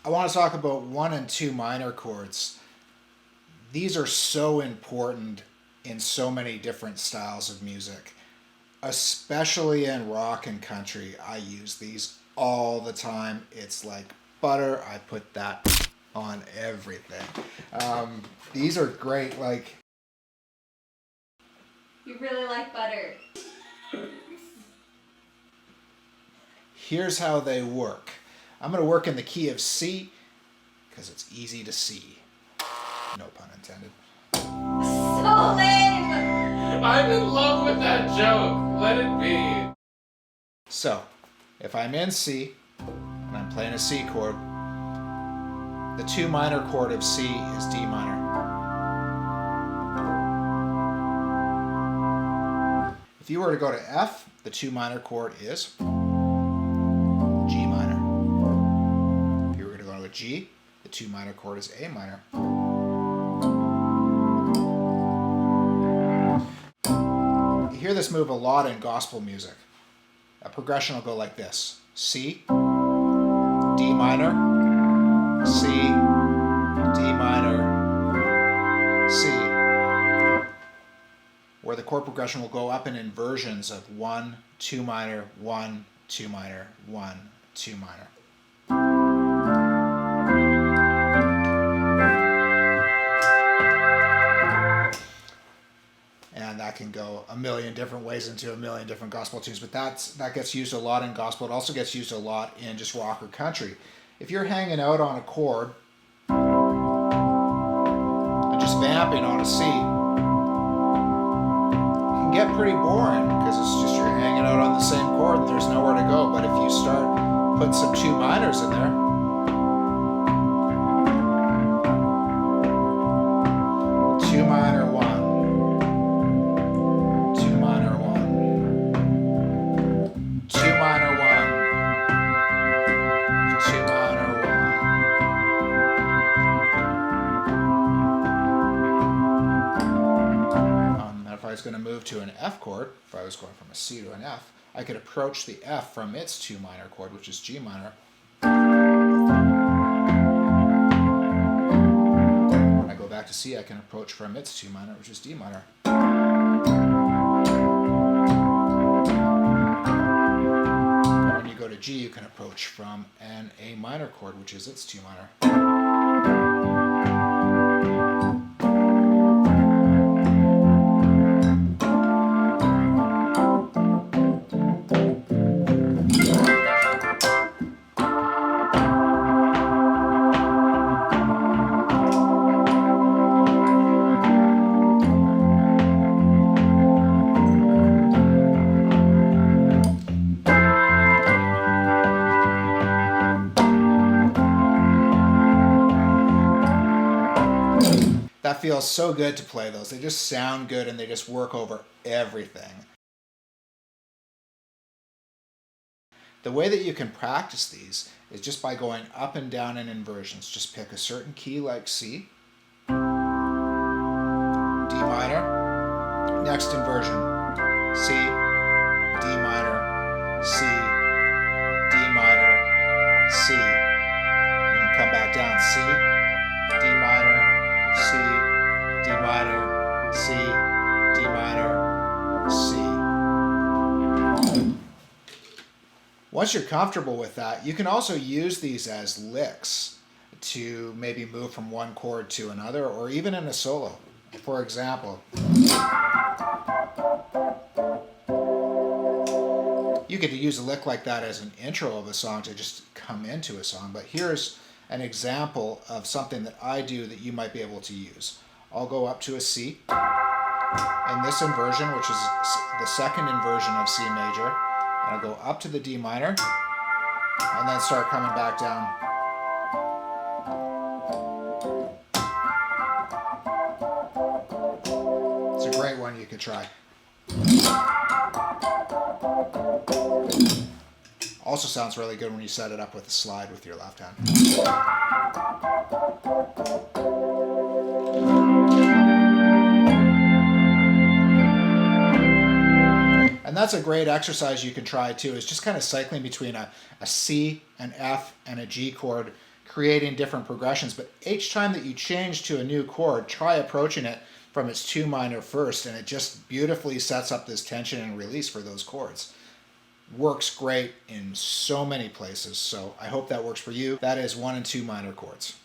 I want to talk about 1 and 2 minor chords. These are so important in so many different styles of music. Especially in rock and country, I use these all the time. It's like butter. I put that on everything. These are great. Like, you really like butter. Here's how they work. I'm going to work in the key of C because it's easy to see. No pun intended. So lame! I'm in love with that joke. Let it be. So, if I'm in C and I'm playing a C chord, the 2 minor chord of C is D minor. If you were to go to F, the 2 minor chord is G minor. If you were going to go to G, the 2 minor chord is A minor. You hear this move a lot in gospel music. A progression will go like this. C, D minor, C, D minor, C. Where the chord progression will go up in inversions of 1, 2 minor, 1, 2 minor, 1, 2 minor. And that can go a million different ways into a million different gospel tunes, but that gets used a lot in gospel. It also gets used a lot in just rock or country. If you're hanging out on a chord and just vamping on a C, it can get pretty boring because it's just you're hanging out on the same chord and there's nowhere to go. But if you start putting some 2 minors in there, two minor, 1. If I was going to move to an F chord, if I was going from a C to an F, I could approach the F from its 2 minor chord, which is G minor. When I go back to C, I can approach from its 2 minor, which is D minor. When you go to G, you can approach from an A minor chord, which is its 2 minor. That feels so good to play those. They just sound good and they just work over everything. The way that you can practice these is just by going up and down in inversions. Just pick a certain key like C, D minor, next inversion, C, D minor, C, D minor, C. You can come back down, C, D minor, C, D minor, C, D minor, C. Once you're comfortable with that, you can also use these as licks to maybe move from one chord to another, or even in a solo. For example, you could use a lick like that as an intro of a song to just come into a song, but here's an example of something that I do that you might be able to use. I'll go up to a C in this inversion, which is the second inversion of C major, and I'll go up to the D minor and then start coming back down. It's a great one you could try. Also sounds really good when you set it up with a slide with your left hand. And that's a great exercise you can try too, is just kind of cycling between a C, an F, and a G chord creating different progressions. But each time that you change to a new chord, try approaching it from its 2 minor first, and it just beautifully sets up this tension and release for those chords. Works great in so many places, so I hope that works for you. That is 1 and 2 minor chords.